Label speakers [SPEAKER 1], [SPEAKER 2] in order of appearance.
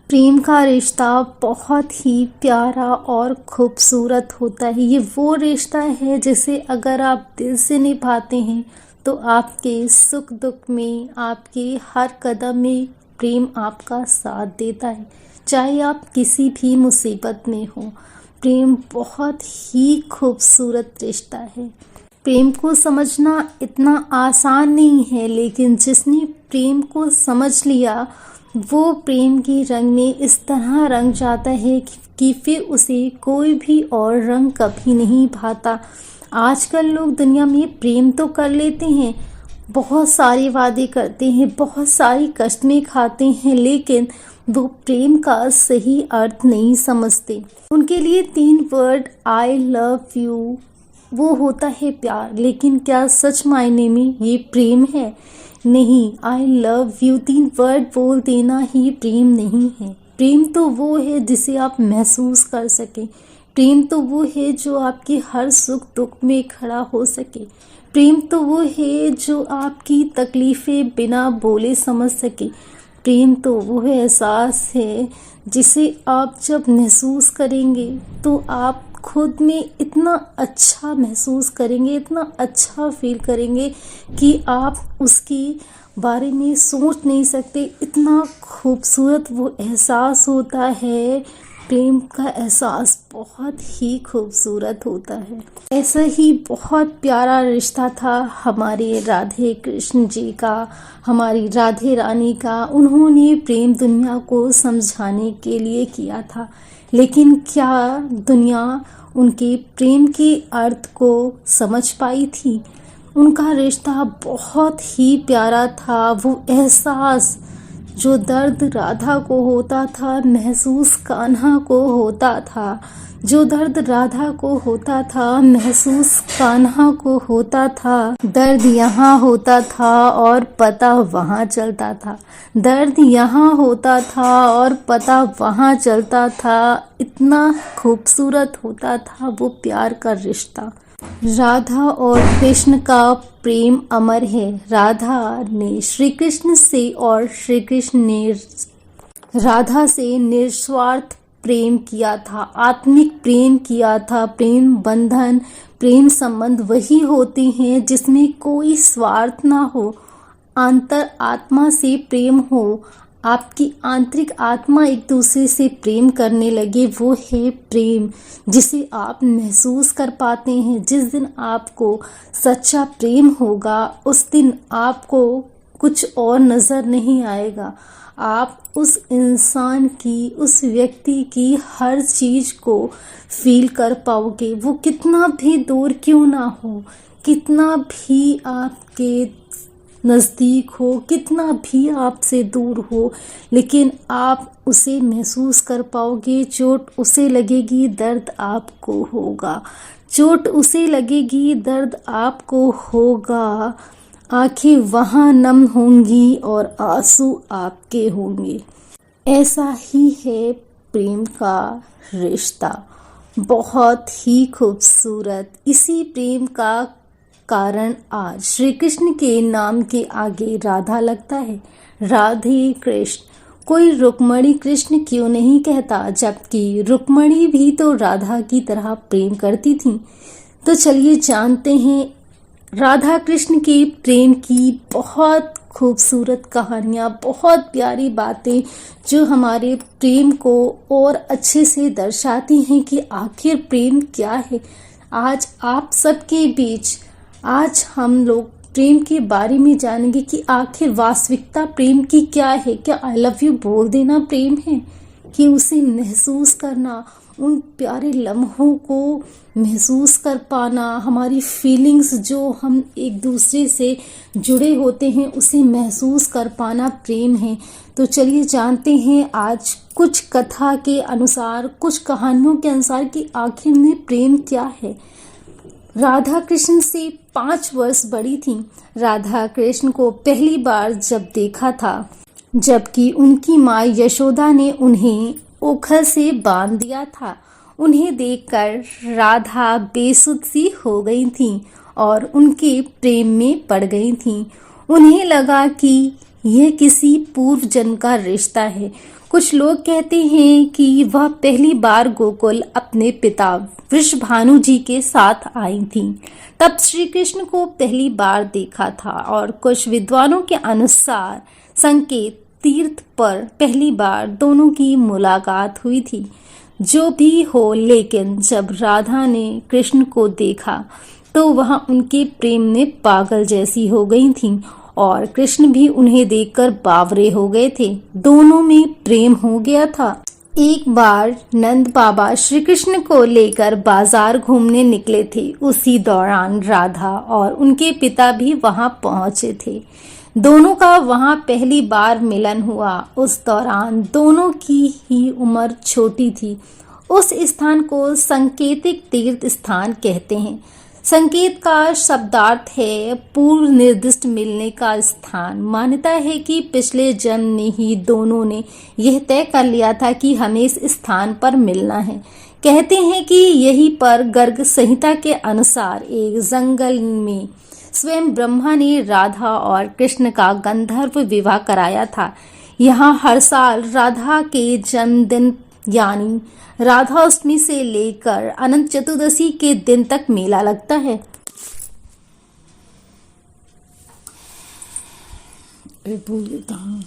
[SPEAKER 1] प्रेम का रिश्ता बहुत ही प्यारा और खूबसूरत होता है। ये वो रिश्ता है जिसे अगर आप दिल से निभाते हैं तो आपके सुख दुख में, आपके हर कदम में प्रेम आपका साथ देता है, चाहे आप किसी भी मुसीबत में हो। प्रेम बहुत ही खूबसूरत रिश्ता है। प्रेम को समझना इतना आसान नहीं है, लेकिन जिसने प्रेम को समझ लिया वो प्रेम के रंग में इस तरह रंग जाता है कि फिर उसे कोई भी और रंग कभी नहीं भाता। आजकल लोग दुनिया में प्रेम तो कर लेते हैं, बहुत सारे वादे करते हैं, बहुत सारी कष्टें खाते हैं, लेकिन वो प्रेम का सही अर्थ नहीं समझते। उनके लिए 3 वर्ड आई लव यू वो होता है प्यार, लेकिन क्या सच मायने में ये प्रेम है? नहीं, आई लव यू 3 वर्ड बोल देना ही प्रेम नहीं है। प्रेम तो वो है जिसे आप महसूस कर सकें। प्रेम तो वो है जो आपके हर सुख दुख में खड़ा हो सके। प्रेम तो वो है जो आपकी तकलीफ़ें बिना बोले समझ सके। प्रेम तो वो एहसास है जिसे आप जब महसूस करेंगे तो आप खुद में इतना अच्छा महसूस करेंगे, इतना अच्छा फील करेंगे कि आप उसके बारे में सोच नहीं सकते। इतना खूबसूरत वो एहसास होता है। प्रेम का एहसास बहुत ही खूबसूरत होता है। ऐसा ही बहुत प्यारा रिश्ता था हमारे राधे कृष्ण जी का, हमारी राधे रानी का। उन्होंने प्रेम दुनिया को समझाने के लिए किया था, लेकिन क्या दुनिया उनके प्रेम के अर्थ को समझ पाई थी? उनका रिश्ता बहुत ही प्यारा था। वो एहसास जो दर्द राधा को होता था, महसूस कान्हा को होता था। जो दर्द राधा को होता था, महसूस कान्हा को होता था। दर्द यहाँ होता था और पता वहाँ चलता था। दर्द यहाँ होता था और पता वहाँ चलता था। इतना खूबसूरत होता था वो प्यार का रिश्ता। राधा और कृष्ण का प्रेम अमर है। राधा ने श्री कृष्ण से और श्री कृष्ण ने राधा से निस्वार्थ प्रेम किया था, आत्मिक प्रेम किया था। प्रेम बंधन, प्रेम संबंध वही होते हैं जिसमें कोई स्वार्थ ना हो, अंतर आत्मा से प्रेम हो, आपकी आंतरिक आत्मा एक दूसरे से प्रेम करने लगे। वो है प्रेम जिसे आप महसूस कर पाते हैं। जिस दिन आपको सच्चा प्रेम होगा उस दिन आपको कुछ और नज़र नहीं आएगा। आप उस इंसान की, उस व्यक्ति की हर चीज़ को फील कर पाओगे। वो कितना भी दूर क्यों ना हो, कितना भी आपके नज़दीक हो, कितना भी आपसे दूर हो, लेकिन आप उसे महसूस कर पाओगे। चोट उसे लगेगी, दर्द आपको होगा। चोट उसे लगेगी, दर्द आपको होगा। आंखें वहाँ नम होंगी और आंसू आपके होंगे। ऐसा ही है प्रेम का रिश्ता, बहुत ही खूबसूरत। इसी प्रेम का कारण आज श्री कृष्ण के नाम के आगे राधा लगता है। राधे कृष्ण, कोई रुक्मणी कृष्ण क्यों नहीं कहता, जबकि रुक्मणी भी तो राधा की तरह प्रेम करती थी। तो चलिए जानते हैं राधा कृष्ण के प्रेम की बहुत खूबसूरत कहानियाँ, बहुत प्यारी बातें जो हमारे प्रेम को और अच्छे से दर्शाती हैं कि आखिर प्रेम क्या है। आज आप सबके बीच आज हम लोग प्रेम के बारे में जानेंगे कि आखिर वास्तविकता प्रेम की क्या है। क्या आई लव यू बोल देना प्रेम है, कि उसे महसूस करना, उन प्यारे लम्हों को महसूस कर पाना, हमारी फीलिंग्स जो हम एक दूसरे से जुड़े होते हैं उसे महसूस कर पाना प्रेम है। तो चलिए जानते हैं आज कुछ कथा के अनुसार, कुछ कहानियों के अनुसार कि आखिर में प्रेम क्या है। राधा कृष्ण से 5 वर्ष बड़ी थी। राधा कृष्ण को पहली बार जब देखा था, जबकि उनकी माँ यशोदा ने उन्हें ओखर से बांध दिया था। उन्हें देखकर राधा बेसुध सी हो गई थी और उनके प्रेम में पड़ गई थी। उन्हें लगा कि यह किसी पूर्व जन्म का रिश्ता है। कुछ लोग कहते हैं कि वह पहली बार गोकुल अपने पिता वृषभानु जी के साथ आई थीं। तब श्री कृष्ण को पहली बार देखा था और कुछ विद्वानों के अनुसार संकेत तीर्थ पर पहली बार दोनों की मुलाकात हुई थी। जो भी हो, लेकिन जब राधा ने कृष्ण को देखा तो वह उनके प्रेम में पागल जैसी हो गई थीं और कृष्ण भी उन्हें देखकर बावरे हो गए थे। दोनों में प्रेम हो गया था। एक बार नंद बाबा श्री कृष्ण को लेकर बाजार घूमने निकले थे। उसी दौरान राधा और उनके पिता भी वहां पहुंचे थे। दोनों का वहां पहली बार मिलन हुआ। उस दौरान दोनों की ही उम्र छोटी थी। उस स्थान को संकेतिक तीर्थ स्थान कहते हैं। संकेत का शब्दार्थ है पूर्व निर्दिष्ट मिलने का स्थान। मान्यता है कि पिछले जन्म में ही दोनों ने यह तय कर लिया था कि हमें इस स्थान पर मिलना है। कहते हैं कि यहीं पर गर्ग संहिता के अनुसार एक जंगल में स्वयं ब्रह्मा ने राधा और कृष्ण का गंधर्व विवाह कराया था। यहाँ हर साल राधा के जन्मदिन यानी राधाष्टमी से लेकर अनंत चतुर्दशी के दिन तक मेला लगता है। भूल देता हूँ।